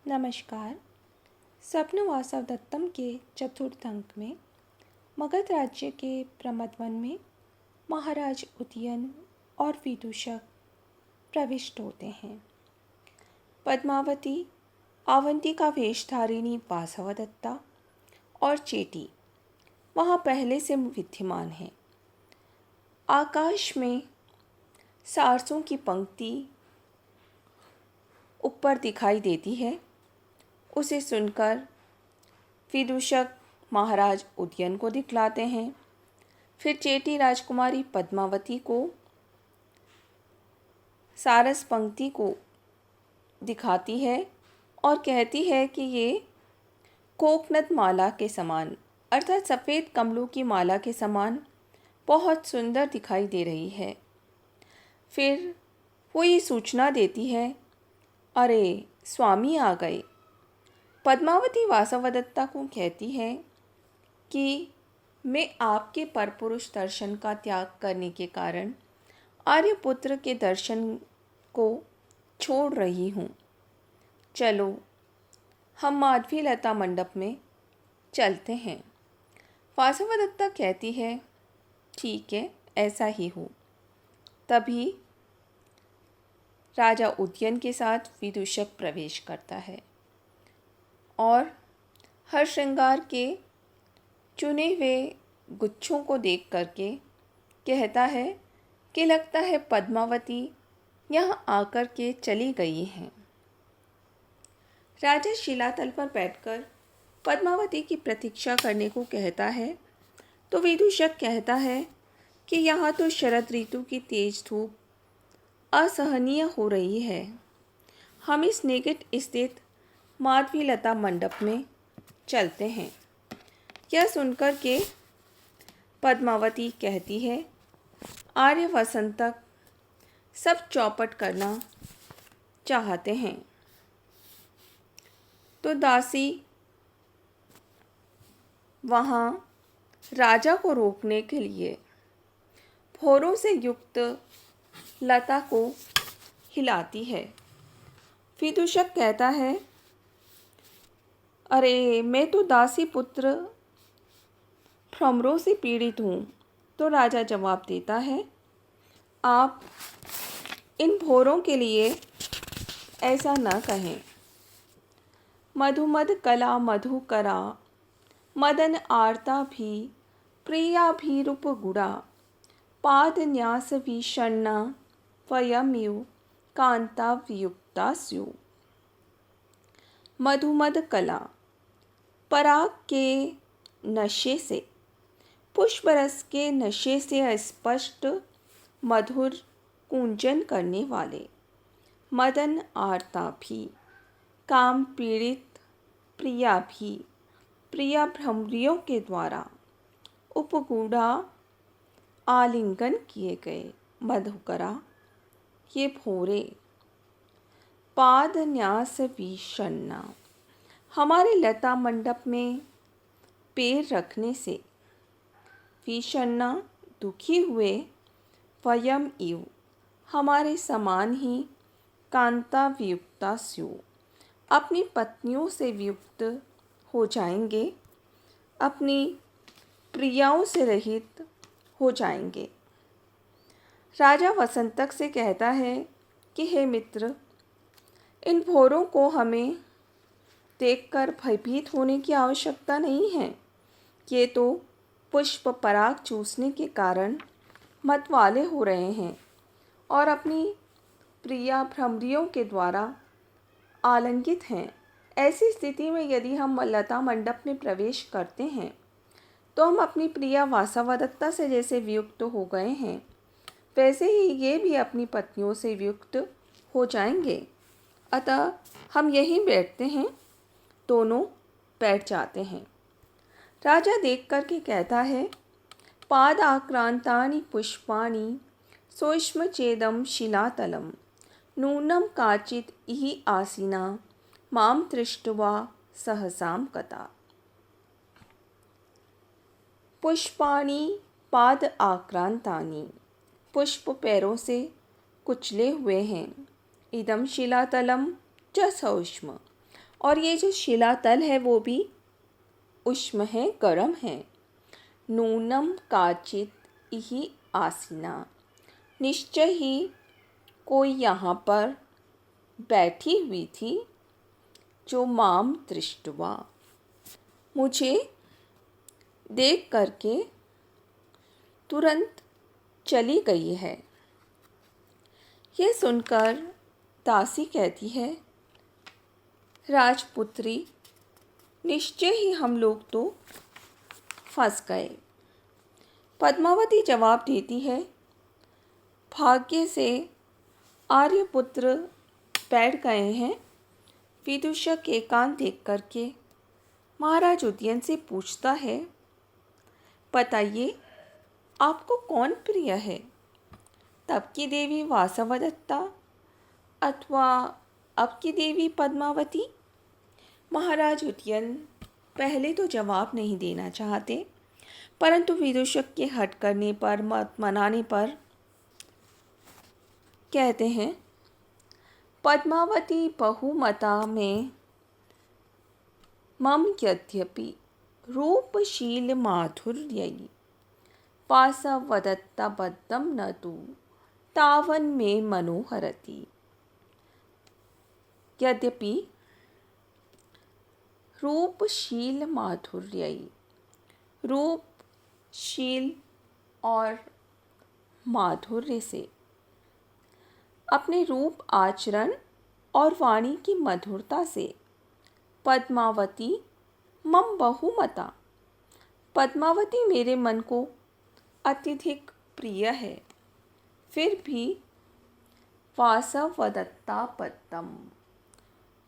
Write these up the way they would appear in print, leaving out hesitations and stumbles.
नमस्कार। स्वप्न वासव दत्तम के चतुर्थ अंक में मगध राज्य के प्रमदवन में महाराज उदयन और विदूषक प्रविष्ट होते हैं। पद्मावती, अवंतिका वेशधारिणी वासवदत्ता और चेटी वहाँ पहले से विद्यमान हैं। आकाश में सारसों की पंक्ति ऊपर दिखाई देती है। उसे सुनकर विदूषक महाराज उदयन को दिखलाते हैं। फिर चेटी राजकुमारी पद्मावती को सारस पंक्ति को दिखाती है और कहती है कि ये कोकनद माला के समान अर्थात सफ़ेद कमलों की माला के समान बहुत सुंदर दिखाई दे रही है। फिर वो ये सूचना देती है, अरे स्वामी आ गए। पद्मावती वासवदत्ता को कहती है कि मैं आपके परपुरुष दर्शन का त्याग करने के कारण आर्यपुत्र के दर्शन को छोड़ रही हूँ। चलो हम माधवीलता मंडप में चलते हैं। वासवदत्ता कहती है, ठीक है, ऐसा ही हो। तभी राजा उदयन के साथ विदूषक प्रवेश करता है और हर श्रृंगार के चुने हुए गुच्छों को देख करके कहता है कि लगता है पद्मावती यहाँ आकर के चली गई हैं। राजा शिलातल पर बैठकर पद्मावती की प्रतीक्षा करने को कहता है तो विदूषक कहता है कि यहाँ तो शरद ऋतु की तेज धूप असहनीय हो रही है। हम इस निकट स्थित माधवीलता मंडप में चलते हैं। यह सुनकर के पद्मावती कहती है, आर्य वसंतक सब चौपट करना चाहते हैं तो दासी वहाँ राजा को रोकने के लिए भौरों से युक्त लता को हिलाती है। विदूषक कहता है, अरे मैं तो दासी पुत्र भ्रमरों से पीड़ित हूँ। तो राजा जवाब देता है, आप इन भौरों के लिए ऐसा न कहें। मधुमद कला मधुकरा मदन आर्ता भी प्रिया भी रूप गुड़ा पाद न्यास विषण्णा वयमिव कांता वियुक्ता स्यु। मधुमद कला पराग के नशे से, पुष्प रस के नशे से स्पष्ट मधुर कूंजन करने वाले, मदन आर्ता भी, काम पीड़ित प्रिया भी, प्रिया भ्रमरियों के द्वारा उपगूढ़ा आलिंगन किए गए मधुकरा ये भौरे पाद न्यास विषण्णा हमारे लता मंडप में पैर रखने से, विषण्णा दुखी हुए, वयम इव हमारे समान ही, कांता वियुक्ता स्यु अपनी पत्नियों से वियुक्त हो जाएंगे, अपनी प्रियाओं से रहित हो जाएंगे। राजा वसंतक से कहता है कि हे मित्र, इन भौरों को हमें देखकर भयभीत होने की आवश्यकता नहीं है। ये तो पुष्प पराग चूसने के कारण मतवाले हो रहे हैं और अपनी प्रिया भ्रमरियों के द्वारा आलिंगित हैं। ऐसी स्थिति में यदि हम लता मंडप में प्रवेश करते हैं तो हम अपनी प्रिया वासवदत्ता से जैसे वियुक्त हो गए हैं, वैसे ही ये भी अपनी पत्नियों से वियुक्त हो जाएंगे। अतः हम यहीं बैठते हैं। दोनों बैठ जाते हैं। राजा देख कर के कहता है, पाद आक्रांतानि पुष्पाणि सोष्म चेदम शिलातलम नूनम काचित इहि आसीना माम दृष्ट्वा सहसाम कथा। पुष्पाणि पाद आक्रांतानि पुष्प पैरों से कुचले हुए हैं। इदम शिलातलम च सौष्म और ये जो शिलातल है वो भी उष्म है, गर्म है। नूनम काचित इहि आसीना, निश्चय ही कोई यहाँ पर बैठी हुई थी, जो माम दृष्टवा, मुझे देख करके तुरंत चली गई है। यह सुनकर दासी कहती है, राजपुत्री, निश्चय ही हम लोग तो फंस गए। पद्मावती जवाब देती है, भाग्य से आर्यपुत्र बैठ गए हैं। विदूषक एकांत देख करके महाराज उदयन से पूछता है, बताइए आपको कौन प्रिय है, तब की देवी वासवदत्ता अथवा अब की देवी पद्मावती? महाराज उदयन पहले तो जवाब नहीं देना चाहते, परंतु विदूषक के हट करने पर, मत मनाने पर कहते हैं, पद्मावती बहुमता में मम यद्यपि रूपशील माधुर्ययी वासवदत्ता बद्धं न तु तावन् मे मनोहरति। यद्यपि रूपशील माधुर्ययी, रूपशील और माधुर्य से, अपने रूप, आचरण और वाणी की मधुरता से पद्मावती मम बहुमता, पद्मावती मेरे मन को अत्यधिक प्रिय है, फिर भी वासवदत्ता बद्धं,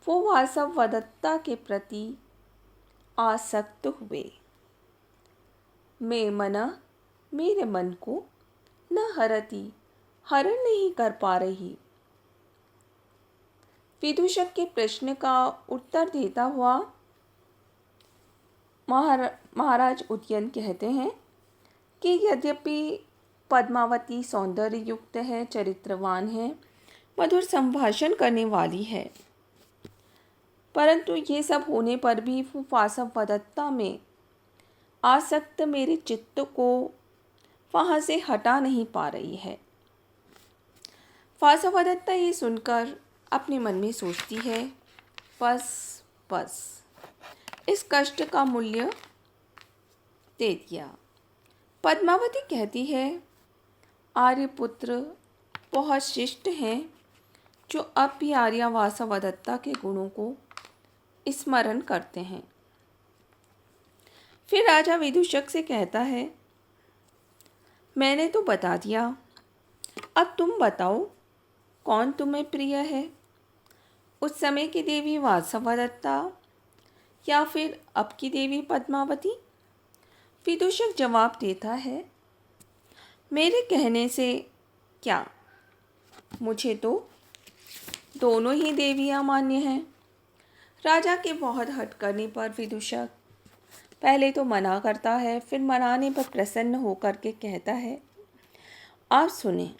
वो वासवदत्ता के प्रति आसक्त हुए। मेरे मन को न हरति, हरण नहीं कर पा रही। विदूषक के प्रश्न का उत्तर देता हुआ महाराज उदयन कहते हैं कि यद्यपि पद्मावती सौंदर्य युक्त है, चरित्रवान है, मधुर संभाषण करने वाली है, परंतु ये सब होने पर भी वो वासवदत्ता में आसक्त मेरे चित्त को वहाँ से हटा नहीं पा रही है। वासवदत्ता ये सुनकर अपने मन में सोचती है, बस इस कष्ट का मूल्य दे दिया। पद्मावती कहती है, आर्यपुत्र बहुत शिष्ट हैं, जो अब भी आर्या वासवदत्ता के गुणों को स्मरण करते हैं। फिर राजा विदूषक से कहता है, मैंने तो बता दिया, अब तुम बताओ कौन तुम्हें प्रिय है, उस समय की देवी वासवदत्ता या फिर अब की देवी पद्मावती? विदूषक जवाब देता है, मेरे कहने से क्या, मुझे तो दोनों ही देवियाँ मान्य हैं। राजा के बहुत हट करने पर विदूषक पहले तो मना करता है, फिर मनाने पर प्रसन्न होकर के कहता है, आप सुने,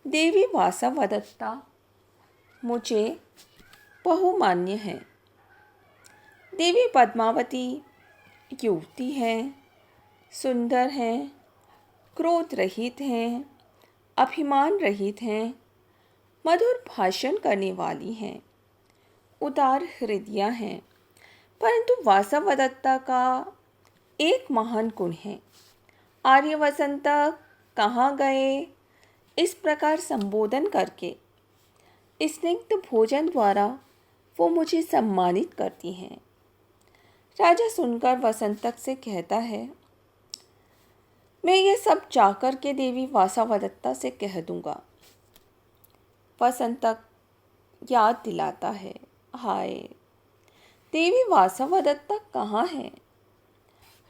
देवी वासवदत्ता मुझे बहुमान्य है। देवी पद्मावती युवती हैं, सुंदर हैं, क्रोध रहित हैं, अभिमान रहित हैं, मधुर भाषण करने वाली हैं, उदार हृदय हैं, परंतु वासवदत्ता का एक महान गुण है, आर्यवसंत कहाँ गए, इस प्रकार संबोधन करके स्निग्ध भोजन द्वारा वो मुझे सम्मानित करती हैं। राजा सुनकर वसंतक से कहता है, मैं ये सब जाकर के देवी वासवदत्ता से कह दूंगा। वसंतक याद दिलाता है, हाय, देवी वासवदत्ता कहाँ है?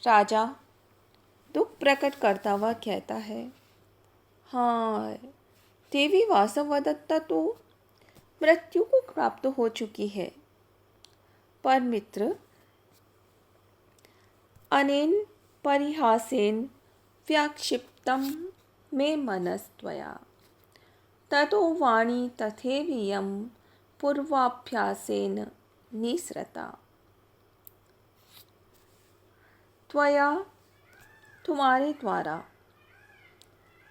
राजा दुख प्रकट करता हुआ कहता है, हाँ, देवी वासवदत्ता तो मृत्यु को प्राप्त हो चुकी है। पर मित्र, अनेन परिहासेन व्याक्षिप्तं मे मनस्त्वया, ततो वाणी तथैवियं पूर्वाभ्यासेन निस्रता। त्वया तुम्हारे द्वारा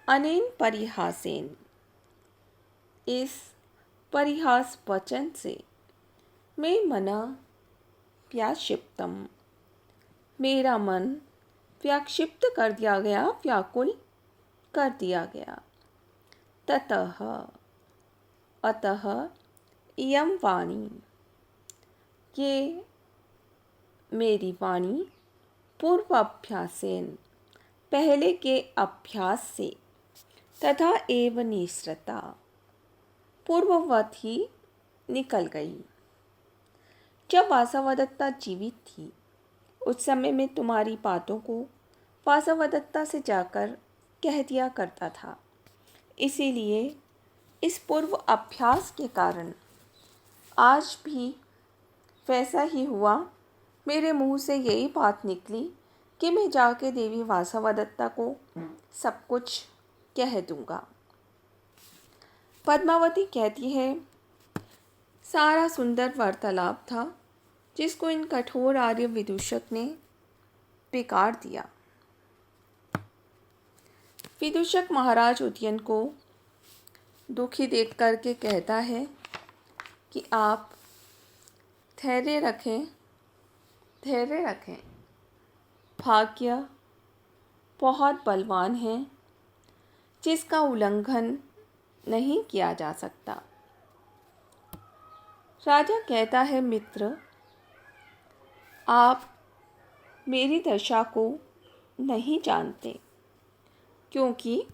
अनेन परिहासेन, इस परिहास वचन से मैं मना व्याक्षिप्तम, मेरा मन व्याक्षिप्त कर दिया गया, व्याकुल कर दिया गया। ततः अतः इयं वाणी, ये मेरी वाणी पूर्वाभ्यासेन, पहले के अभ्यास से, तथा एव निस्रता, पूर्ववत ही निकल गई। जब वासवदत्ता जीवित थी उस समय मैं तुम्हारी बातों को वासवदत्ता से जाकर कह दिया करता था। इसीलिए इस पूर्व अभ्यास के कारण आज भी वैसा ही हुआ। मेरे मुंह से यही बात निकली कि मैं जाके देवी वासवदत्ता को सब कुछ कह दूंगा। पद्मावती कहती है, सारा सुंदर वार्तालाप था जिसको इन कठोर आर्य विदूषक ने बिगाड़ दिया। विदूषक महाराज उदयन को दुखी देख करके कहता है कि आप धैर्य रखें, धैर्य रखें। भाग्य बहुत बलवान है जिसका उल्लंघन नहीं किया जा सकता। राजा कहता है, मित्र, आप मेरी दशा को नहीं जानते, क्योंकि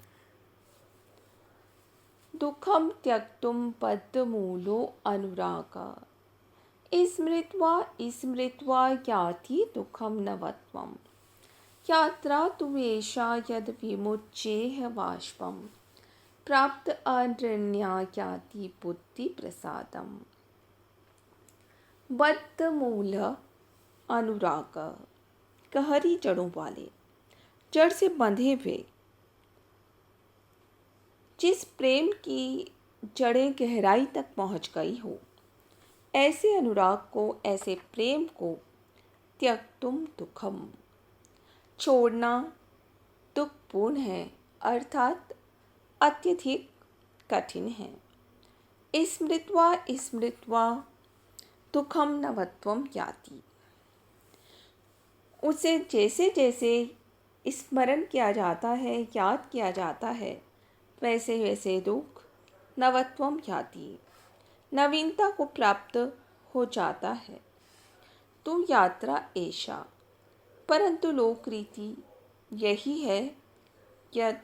दुखम त्यक्तुम पद्मूलो अनुरागा, स्मृत्वा याति दुखम नवत्वम, यात्रा तुवेशा यद विमुच्येह बाष्पम, प्राप्त अनृण्या याति बुद्धि प्रसादम। बद्धमूल अनुराग, गहरी जड़ों वाले, जड़ से बंधे हुए, जिस प्रेम की जड़ें गहराई तक पहुंच गई हो, ऐसे अनुराग को, ऐसे प्रेम को त्यक्तुम दुखम, छोड़ना दुखपूर्ण है, अर्थात अत्यधिक कठिन है। स्मृत्वा दुखम नवत्वम याति, उसे जैसे जैसे स्मरण किया जाता है, याद किया जाता है, वैसे वैसे दुख नवत्वम याति, नवीनता को प्राप्त हो जाता है। तो यात्रा ऐशा, परंतु लोक रीति यही है यद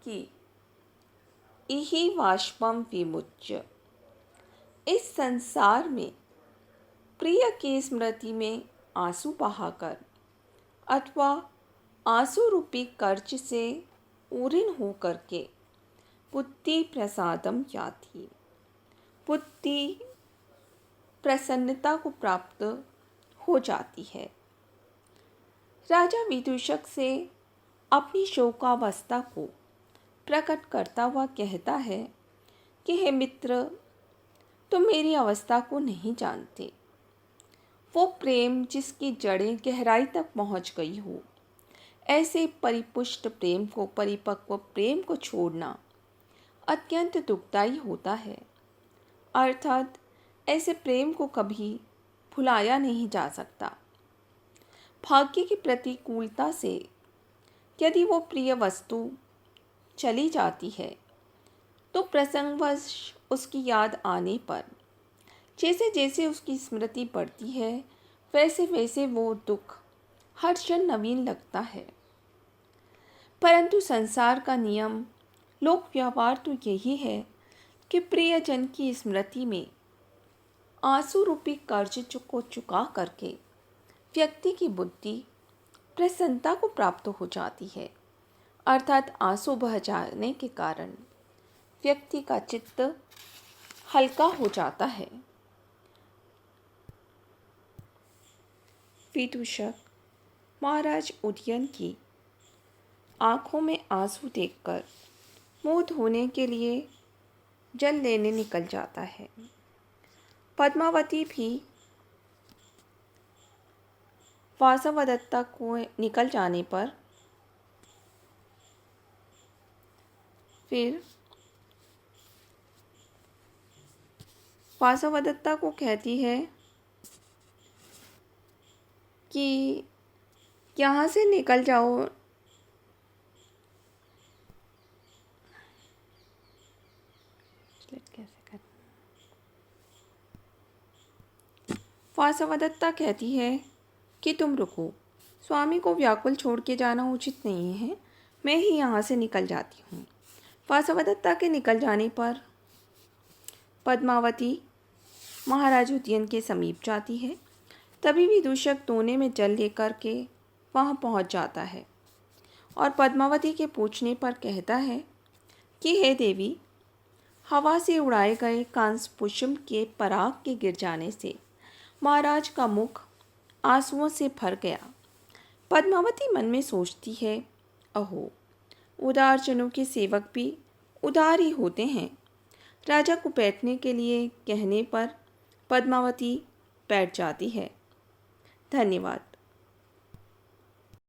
कि इहि वाष्पम विमुच्य, इस संसार में प्रिय की स्मृति में आंसू बहाकर अथवा आंसू रूपी कर्ज से ऊरीन हो करके बुद्धि प्रसादम याति, बुद्धि प्रसन्नता को प्राप्त हो जाती है। राजा विदूषक से अपनी शोकावस्था को प्रकट करता हुआ कहता है कि हे मित्र, तुम मेरी अवस्था को नहीं जानते। वो प्रेम जिसकी जड़ें गहराई तक पहुंच गई हो, ऐसे परिपुष्ट प्रेम को, परिपक्व प्रेम को छोड़ना अत्यंत दुखदायी होता है। अर्थात ऐसे प्रेम को कभी भुलाया नहीं जा सकता। भाग्य की प्रतिकूलता से यदि वो प्रिय वस्तु चली जाती है तो प्रसंगवश उसकी याद आने पर जैसे जैसे उसकी स्मृति बढ़ती है, वैसे वैसे वो दुख हर क्षण नवीन लगता है। परंतु संसार का नियम, लोक व्यवहार तो यही है कि प्रियजन की स्मृति में आंसू रूपी कर्ज को चुका करके व्यक्ति की बुद्धि प्रसन्नता को प्राप्त हो जाती है। अर्थात आंसू बह जाने के कारण व्यक्ति का चित्त हल्का हो जाता है। विदूषक महाराज उदयन की आँखों में आंसू देखकर मुँह धोने के लिए जल लेने निकल जाता है। पद्मावती भी वासवदत्ता को निकल जाने पर फिर वासवदत्ता को कहती है कि यहाँ से निकल जाओ। वासवदत्ता कहती है कि तुम रुको, स्वामी को व्याकुल छोड़ के जाना उचित नहीं है, मैं ही यहाँ से निकल जाती हूँ। वासवदत्ता के निकल जाने पर पद्मावती महाराज उदयन के समीप जाती है। तभी विदूषक दोने में जल लेकर के वहाँ पहुँच जाता है और पद्मावती के पूछने पर कहता है कि हे देवी, हवा से उड़ाए गए कांस पुष्प के पराग के गिर जाने से महाराज का मुख आंसुओं से भर गया। पद्मावती मन में सोचती है, अहो, उदार जनों के सेवक भी उदार ही होते हैं। राजा को बैठने के लिए कहने पर पद्मावती बैठ जाती है। धन्यवाद।